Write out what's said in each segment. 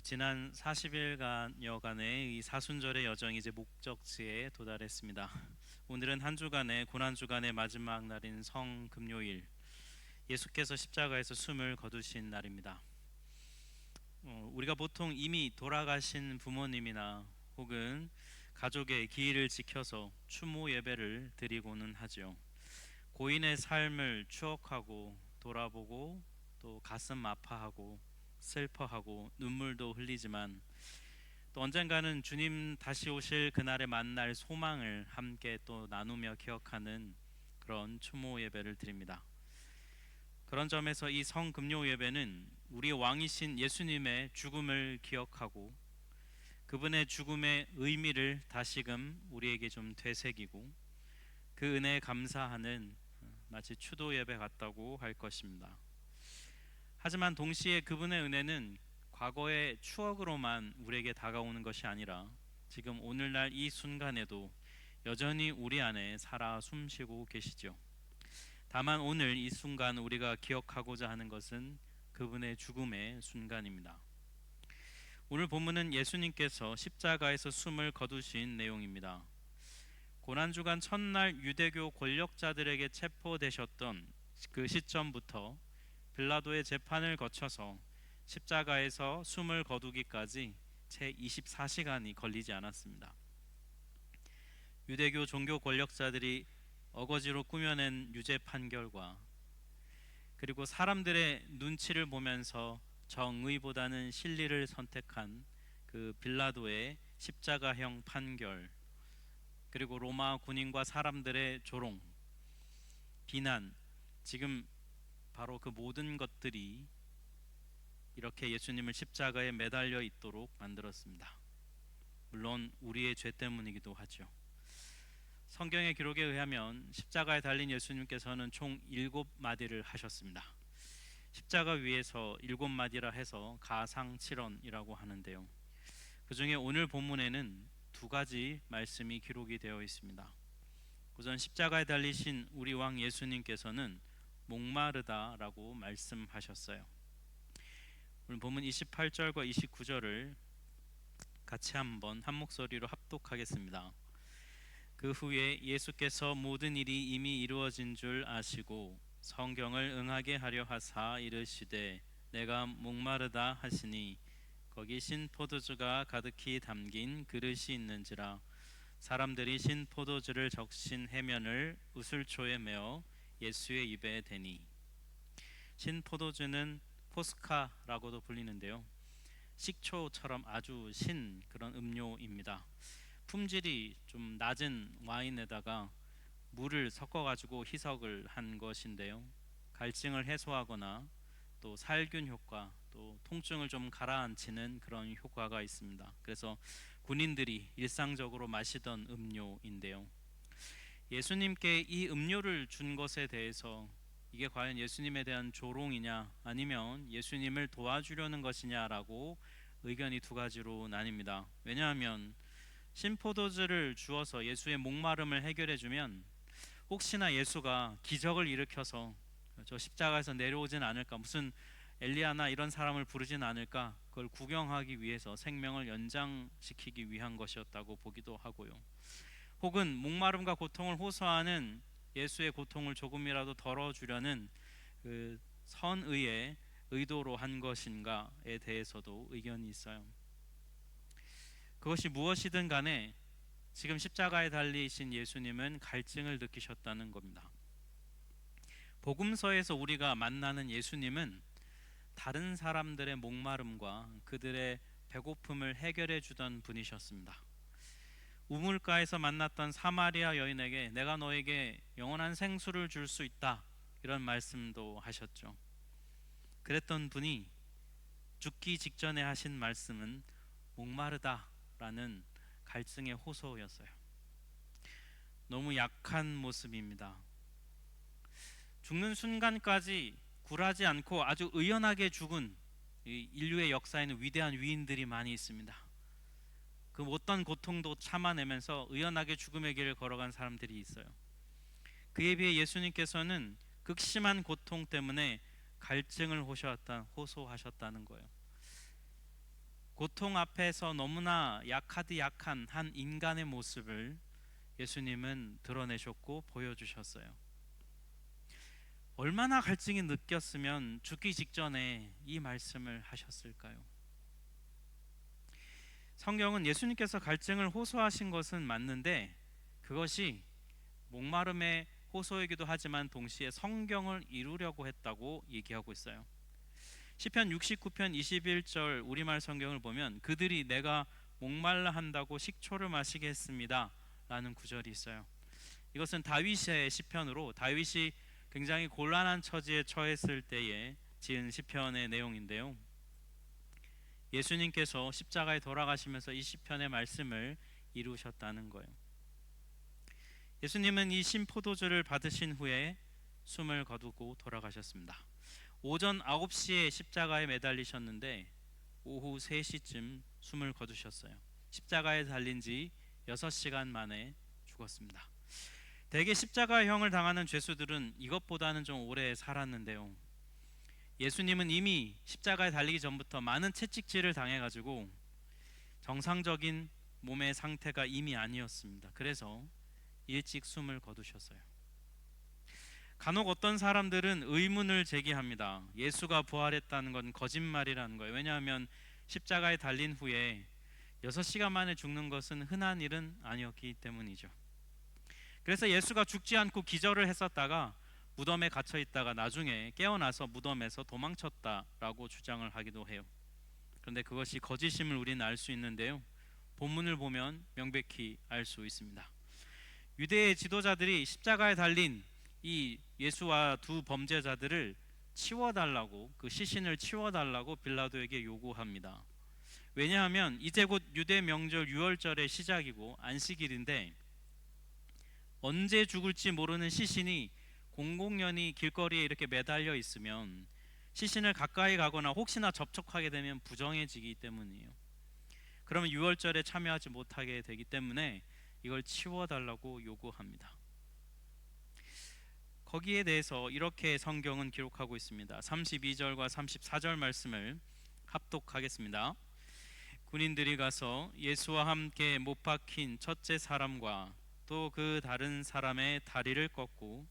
지난 40일간여간의 이 사순절의 여정이 이제 목적지에 도달했습니다. 오늘은 한 주간의 고난 주간의 마지막 날인 성금요일, 예수께서 십자가에서 숨을 거두신 날입니다. 우리가 보통 이미 돌아가신 부모님이나 혹은 가족의 기일을 지켜서 추모 예배를 드리고는 하죠. 고인의 삶을 추억하고 돌아보고 또 가슴 아파하고 슬퍼하고 눈물도 흘리지만 또 언젠가는 주님 다시 오실 그날에 만날 소망을 함께 또 나누며 기억하는 그런 추모 예배를 드립니다. 그런 점에서 이 성금요 예배는 우리 왕이신 예수님의 죽음을 기억하고 그분의 죽음의 의미를 다시금 우리에게 좀 되새기고 그 은혜에 감사하는 마치 추도 예배 같다고 할 것입니다. 하지만 동시에 그분의 은혜는 과거의 추억으로만 우리에게 다가오는 것이 아니라 지금 오늘날 이 순간에도 여전히 우리 안에 살아 숨쉬고 계시죠. 다만 오늘 이 순간 우리가 기억하고자 하는 것은 그분의 죽음의 순간입니다. 오늘 본문은 예수님께서 십자가에서 숨을 거두신 내용입니다. 고난주간 첫날 유대교 권력자들에게 체포되셨던 그 시점부터 빌라도의 재판을 거쳐서 십자가에서 숨을 거두기까지 채 24시간이 걸리지 않았습니다. 유대교 종교 권력자들이 어거지로 꾸며낸 유죄 판결과 그리고 사람들의 눈치를 보면서 정의보다는 실리를 선택한 그 빌라도의 십자가형 판결, 그리고 로마 군인과 사람들의 조롱, 비난, 지금 바로 그 모든 것들이 이렇게 예수님을 십자가에 매달려 있도록 만들었습니다. 물론 우리의 죄 때문이기도 하죠. 성경의 기록에 의하면 십자가에 달린 예수님께서는 총 7마디를 하셨습니다. 십자가 위에서 7마디라 해서 가상칠언이라고 하는데요. 그 중에 오늘 본문에는 2가지 말씀이 기록이 되어 있습니다. 우선 십자가에 달리신 우리 왕 예수님께서는 목마르다라고 말씀하셨어요. 오늘 본문 28절과 29절을 같이 한번 한 목소리로 합독하겠습니다. 그 후에 예수께서 모든 일이 이미 이루어진 줄 아시고 성경을 응하게 하려 하사 이르시되 내가 목마르다 하시니 거기 신 포도주가 가득히 담긴 그릇이 있는지라 사람들이 신 포도주를 적신 해면을 우슬초에 메어 예수의 입에 대니. 신 포도주는 포스카라고도 불리는데요, 식초처럼 아주 신 그런 음료입니다. 품질이 좀 낮은 와인에다가 물을 섞어가지고 희석을 한 것인데요, 갈증을 해소하거나 또 살균 효과, 또 통증을 좀 가라앉히는 그런 효과가 있습니다. 그래서 군인들이 일상적으로 마시던 음료인데요, 예수님께 이 음료를 준 것에 대해서 이게 과연 예수님에 대한 조롱이냐 아니면 예수님을 도와주려는 것이냐라고 의견이 2가지로 나뉩니다. 왜냐하면 신포도주를 주어서 예수의 목마름을 해결해주면 혹시나 예수가 기적을 일으켜서 저 십자가에서 내려오진 않을까, 무슨 엘리야나 이런 사람을 부르진 않을까, 그걸 구경하기 위해서 생명을 연장시키기 위한 것이었다고 보기도 하고요. 혹은 목마름과 고통을 호소하는 예수의 고통을 조금이라도 덜어주려는 그 선의의 의도로 한 것인가에 대해서도 의견이 있어요. 그것이 무엇이든 간에 지금 십자가에 달리신 예수님은 갈증을 느끼셨다는 겁니다. 복음서에서 우리가 만나는 예수님은 다른 사람들의 목마름과 그들의 배고픔을 해결해 주던 분이셨습니다. 우물가에서 만났던 사마리아 여인에게 내가 너에게 영원한 생수를 줄 수 있다, 이런 말씀도 하셨죠. 그랬던 분이 죽기 직전에 하신 말씀은 목마르다 라는 갈증의 호소였어요. 너무 약한 모습입니다. 죽는 순간까지 굴하지 않고 아주 의연하게 죽은 인류의 역사에는 위대한 위인들이 많이 있습니다. 그 어떤 고통도 참아내면서 의연하게 죽음의 길을 걸어간 사람들이 있어요. 그에 비해 예수님께서는 극심한 고통 때문에 갈증을 호소하셨다는 거예요. 고통 앞에서 너무나 약하디 약한 한 인간의 모습을 예수님은 드러내셨고 보여주셨어요. 얼마나 갈증이 느꼈으면 죽기 직전에 이 말씀을 하셨을까요? 성경은 예수님께서 갈증을 호소하신 것은 맞는데 그것이 목마름의 호소이기도 하지만 동시에 성경을 이루려고 했다고 얘기하고 있어요. 시편 69편 21절 우리말 성경을 보면 그들이 내가 목말라 한다고 식초를 마시게 했습니다 라는 구절이 있어요. 이것은 다윗의 시편으로 다윗이 굉장히 곤란한 처지에 처했을 때에 지은 시편의 내용인데요. 예수님께서 십자가에 돌아가시면서 이 시편의 말씀을 이루셨다는 거예요. 예수님은 이 신포도주를 받으신 후에 숨을 거두고 돌아가셨습니다. 오전 9시에 십자가에 매달리셨는데 오후 3시쯤 숨을 거두셨어요. 십자가에 달린 지 6시간 만에 죽었습니다. 대개 십자가형을 당하는 죄수들은 이것보다는 좀 오래 살았는데요. 예수님은 이미 십자가에 달리기 전부터 많은 채찍질을 당해가지고 정상적인 몸의 상태가 이미 아니었습니다. 그래서 일찍 숨을 거두셨어요. 간혹 어떤 사람들은 의문을 제기합니다. 예수가 부활했다는 건 거짓말이라는 거예요. 왜냐하면 십자가에 달린 후에 6시간 만에 죽는 것은 흔한 일은 아니었기 때문이죠. 그래서 예수가 죽지 않고 기절을 했었다가 무덤에 갇혀 있다가 나중에 깨어나서 무덤에서 도망쳤다라고 주장을 하기도 해요. 그런데 그것이 거짓임을 우리는 알 수 있는데요. 본문을 보면 명백히 알 수 있습니다. 유대의 지도자들이 십자가에 달린 이 예수와 두 범죄자들을 치워달라고, 그 시신을 치워달라고 빌라도에게 요구합니다. 왜냐하면 이제 곧 유대 명절 유월절의 시작이고 안식일인데 언제 죽을지 모르는 시신이 공공연히 길거리에 이렇게 매달려 있으면 시신을 가까이 가거나 혹시나 접촉하게 되면 부정해지기 때문이에요. 그러면 유월절에 참여하지 못하게 되기 때문에 이걸 치워달라고 요구합니다. 거기에 대해서 이렇게 성경은 기록하고 있습니다. 32절과 34절 말씀을 합독하겠습니다. 군인들이 가서 예수와 함께 못 박힌 첫째 사람과 또 그 다른 사람의 다리를 꺾고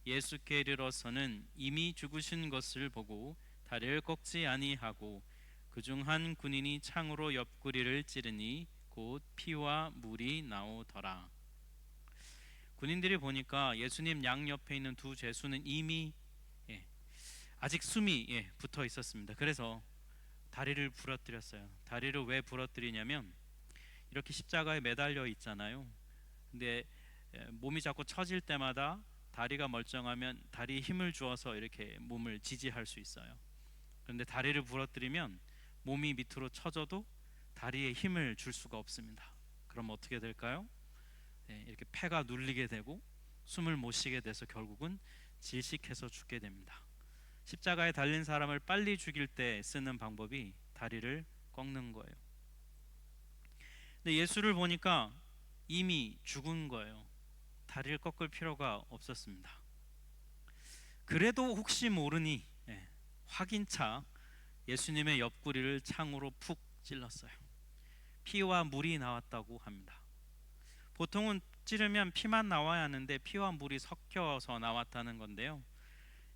예수께 이르러서는 이미 죽으신 것을 보고 다리를 꺾지 아니하고 그중 한 군인이 창으로 옆구리를 찌르니 곧 피와 물이 나오더라. 군인들이 보니까 예수님 양옆에 있는 두 죄수는 이미 아직 숨이 붙어 있었습니다. 그래서 다리를 부러뜨렸어요. 다리를 왜 부러뜨리냐면 이렇게 십자가에 매달려 있잖아요. 근데 몸이 자꾸 처질 때마다 다리가 멀쩡하면 다리에 힘을 주어서 이렇게 몸을 지지할 수 있어요. 그런데 다리를 부러뜨리면 몸이 밑으로 처져도 다리에 힘을 줄 수가 없습니다. 그럼 어떻게 될까요? 이렇게 폐가 눌리게 되고 숨을 못 쉬게 돼서 결국은 질식해서 죽게 됩니다. 십자가에 달린 사람을 빨리 죽일 때 쓰는 방법이 다리를 꺾는 거예요. 근데 예수를 보니까 이미 죽은 거예요. 다리를 꺾을 필요가 없었습니다. 그래도 혹시 모르니 확인차 예수님의 옆구리를 창으로 푹 찔렀어요. 피와 물이 나왔다고 합니다. 보통은 찌르면 피만 나와야 하는데 피와 물이 섞여서 나왔다는 건데요.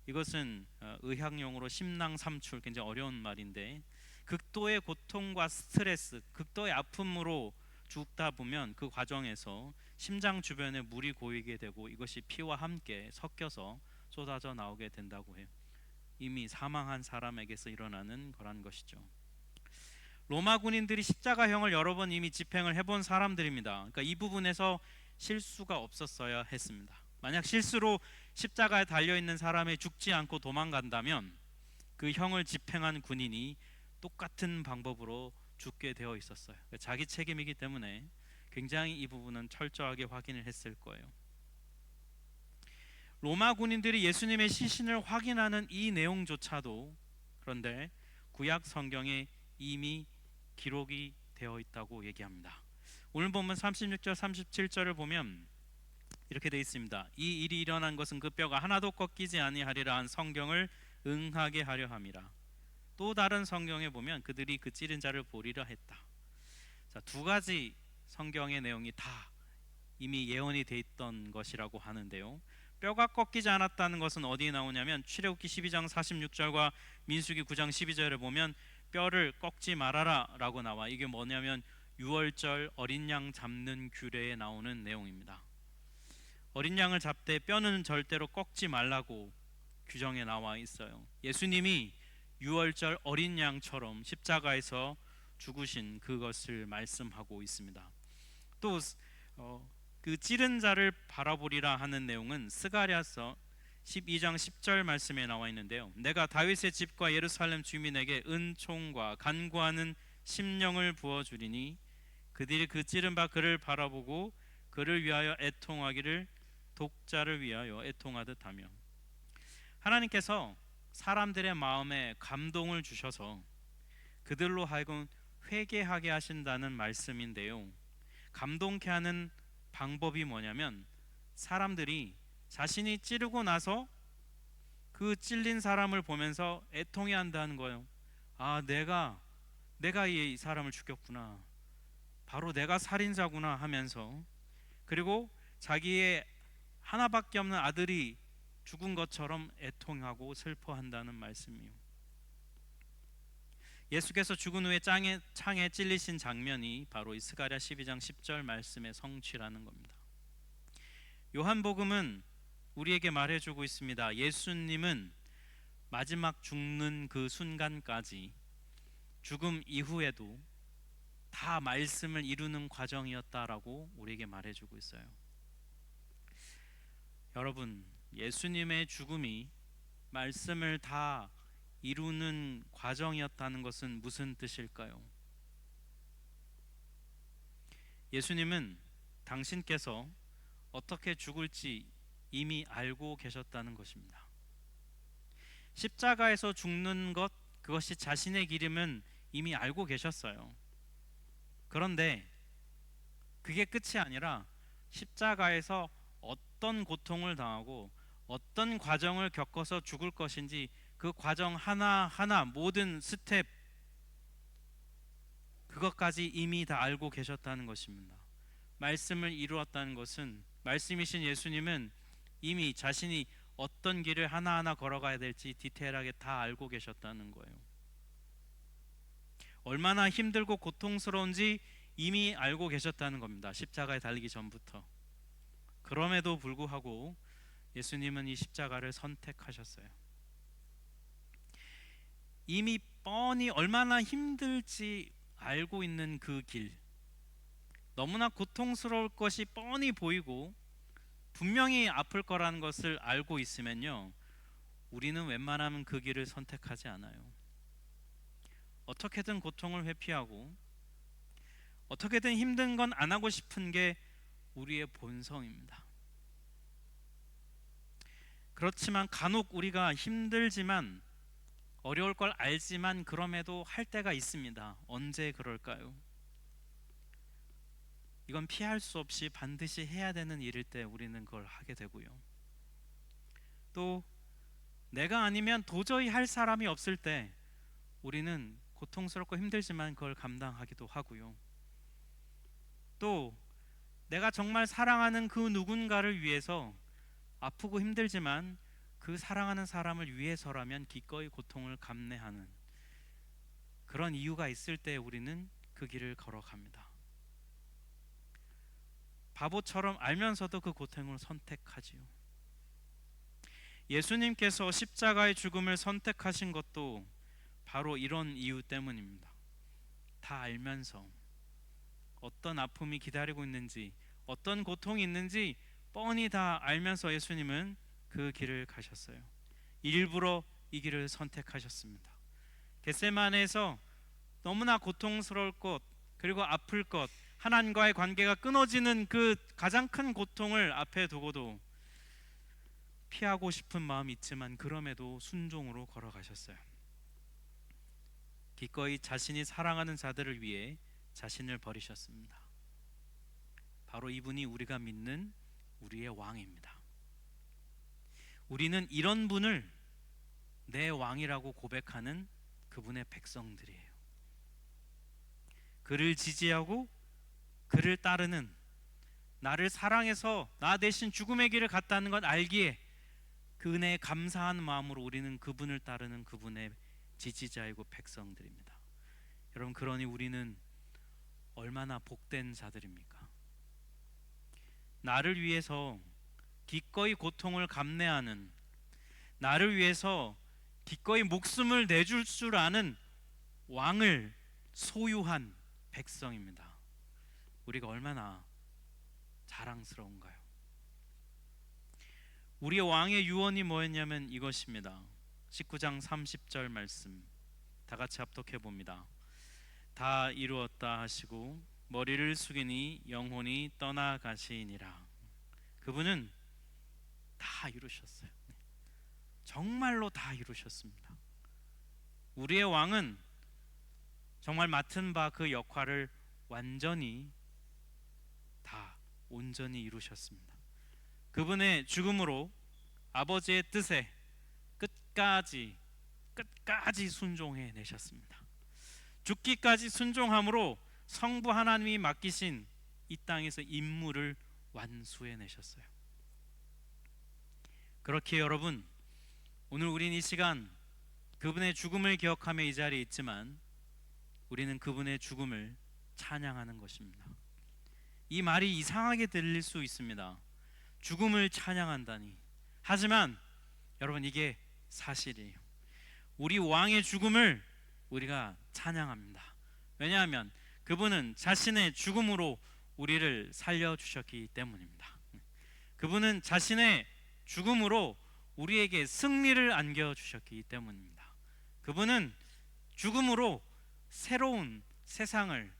이것은 의학용어로 심낭삼출, 굉장히 어려운 말인데 극도의 고통과 스트레스, 극도의 아픔으로 죽다 보면 그 과정에서 심장 주변에 물이 고이게 되고 이것이 피와 함께 섞여서 쏟아져 나오게 된다고 해요. 이미 사망한 사람에게서 일어나는 거란 것이죠. 로마 군인들이 십자가형을 여러 번 이미 집행을 해본 사람들입니다. 그러니까 이 부분에서 실수가 없었어야 했습니다. 만약 실수로 십자가에 달려있는 사람이 죽지 않고 도망간다면 그 형을 집행한 군인이 똑같은 방법으로 죽게 되어 있었어요. 그러니까 자기 책임이기 때문에 굉장히 이 부분은 철저하게 확인을 했을 거예요. 로마 군인들이 예수님의 시신을 확인하는 이 내용조차도 그런데 구약 성경에 이미 기록이 되어 있다고 얘기합니다. 오늘 본문 36절 37절을 보면 이렇게 되어 있습니다. 이 일이 일어난 것은 그 뼈가 하나도 꺾이지 아니하리라 한 성경을 응하게 하려 함이라. 또 다른 성경에 보면 그들이 그 찌른 자를 보리라 했다. 자, 두 가지 성경의 내용이 다 이미 예언이 돼 있던 것이라고 하는데요. 뼈가 꺾이지 않았다는 것은 어디에 나오냐면 출애굽기 12장 46절과 민수기 9장 12절에 보면 뼈를 꺾지 말아라 라고 나와. 이게 뭐냐면 유월절 어린 양 잡는 규례에 나오는 내용입니다. 어린 양을 잡되 뼈는 절대로 꺾지 말라고 규정에 나와 있어요. 예수님이 유월절 어린 양처럼 십자가에서 죽으신 그것을 말씀하고 있습니다. 또 그 찌른 자를 바라보리라 하는 내용은 스가랴서 12장 10절 말씀에 나와 있는데요. 내가 다윗의 집과 예루살렘 주민에게 은총과 간구하는 심령을 부어주리니 그들이 그 찌른 바 그를 바라보고 그를 위하여 애통하기를 독자를 위하여 애통하듯 하며. 하나님께서 사람들의 마음에 감동을 주셔서 그들로 하여금 회개하게 하신다는 말씀인데요. 감동케 하는 방법이 뭐냐면 사람들이 자신이 찌르고 나서 그 찔린 사람을 보면서 애통해 한다는 거예요. 아, 내가 이 사람을 죽였구나. 바로 내가 살인자구나 하면서, 그리고 자기의 하나밖에 없는 아들이 죽은 것처럼 애통하고 슬퍼한다는 말씀이요. 예수께서 죽은 후에 창에 찔리신 장면이 바로 이 스가랴 12장 10절 말씀의 성취라는 겁니다. 요한복음은 우리에게 말해주고 있습니다. 예수님은 마지막 죽는 그 순간까지, 죽음 이후에도 다 말씀을 이루는 과정이었다라고 우리에게 말해주고 있어요. 여러분, 예수님의 죽음이 말씀을 다 이루는 과정이었다는 것은 무슨 뜻일까요? 예수님은 당신께서 어떻게 죽을지 이미 알고 계셨다는 것입니다. 십자가에서 죽는 것, 그것이 자신의 길임은 이미 알고 계셨어요. 그런데 그게 끝이 아니라 십자가에서 어떤 고통을 당하고 어떤 과정을 겪어서 죽을 것인지 그 과정 하나하나 모든 스텝, 그것까지 이미 다 알고 계셨다는 것입니다. 말씀을 이루었다는 것은, 말씀이신 예수님은 이미 자신이 어떤 길을 하나하나 걸어가야 될지 디테일하게 다 알고 계셨다는 거예요. 얼마나 힘들고 고통스러운지 이미 알고 계셨다는 겁니다. 십자가에 달리기 전부터. 그럼에도 불구하고 예수님은 이 십자가를 선택하셨어요. 이미 뻔히 얼마나 힘들지 알고 있는 그 길, 너무나 고통스러울 것이 뻔히 보이고 분명히 아플 거라는 것을 알고 있으면요, 우리는 웬만하면 그 길을 선택하지 않아요. 어떻게든 고통을 회피하고 어떻게든 힘든 건 안 하고 싶은 게 우리의 본성입니다. 그렇지만 간혹 우리가 힘들지만 어려울 걸 알지만 그럼에도 할 때가 있습니다. 언제 그럴까요? 이건 피할 수 없이 반드시 해야 되는 일일 때 우리는 그걸 하게 되고요. 또 내가 아니면 도저히 할 사람이 없을 때 우리는 고통스럽고 힘들지만 그걸 감당하기도 하고요. 또 내가 정말 사랑하는 그 누군가를 위해서 아프고 힘들지만 그 사랑하는 사람을 위해서라면 기꺼이 고통을 감내하는 그런 이유가 있을 때 우리는 그 길을 걸어갑니다. 바보처럼 알면서도 그 고통을 선택하지요. 예수님께서 십자가의 죽음을 선택하신 것도 바로 이런 이유 때문입니다. 다 알면서 어떤 아픔이 기다리고 있는지, 어떤 고통이 있는지 뻔히 다 알면서 예수님은 그 길을 가셨어요. 일부러 이 길을 선택하셨습니다. 겟세마네에서 너무나 고통스러울 것, 그리고 아플 것, 하나님과의 관계가 끊어지는 그 가장 큰 고통을 앞에 두고도 피하고 싶은 마음이 있지만 그럼에도 순종으로 걸어가셨어요. 기꺼이 자신이 사랑하는 자들을 위해 자신을 버리셨습니다. 바로 이분이 우리가 믿는 우리의 왕입니다. 우리는 이런 분을 내 왕이라고 고백하는 그분의 백성들이에요. 그를 지지하고 그를 따르는, 나를 사랑해서 나 대신 죽음의 길을 갔다는 것 알기에 그 은혜에 감사한 마음으로 우리는 그분을 따르는 그분의 지지자이고 백성들입니다. 여러분, 그러니 우리는 얼마나 복된 자들입니까? 나를 위해서 기꺼이 고통을 감내하는, 나를 위해서 기꺼이 목숨을 내줄 줄 아는 왕을 소유한 백성입니다. 우리가 얼마나 자랑스러운가요? 우리의 왕의 유언이 뭐였냐면 이것입니다. 19장 30절 말씀 다 같이 합독해 봅니다. 다 이루었다 하시고 머리를 숙이니 영혼이 떠나가시니라. 그분은 다 이루셨어요. 정말로 다 이루셨습니다. 우리의 왕은 정말 맡은 바 그 역할을 완전히 다 온전히 이루셨습니다. 그분의 죽음으로 아버지의 뜻에 끝까지 순종해 내셨습니다. 죽기까지 순종함으로 성부 하나님이 맡기신 이 땅에서 임무를 완수해 내셨어요. 그렇게 여러분, 오늘 우린 이 시간 그분의 죽음을 기억하며 이 자리에 있지만 우리는 그분의 죽음을 찬양하는 것입니다. 이 말이 이상하게 들릴 수 있습니다. 죽음을 찬양한다니. 하지만 여러분, 이게 사실이에요. 우리 왕의 죽음을 우리가 찬양합니다. 왜냐하면 그분은 자신의 죽음으로 우리를 살려주셨기 때문입니다. 그분은 자신의 죽음으로 우리에게 승리를 안겨주셨기 때문입니다. 그분은 죽음으로 새로운 세상을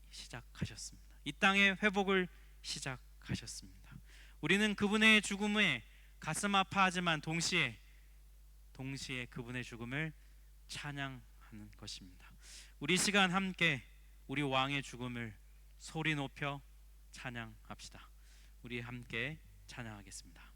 시작하셨습니다. 이 땅의 회복을 시작하셨습니다. 우리는 그분의 죽음에 가슴 아파하지만 동시에 그분의 죽음을 찬양하는 것입니다. 우리 시간 함께 우리 왕의 죽음을 소리 높여 찬양합시다. 우리 함께 찬양하겠습니다.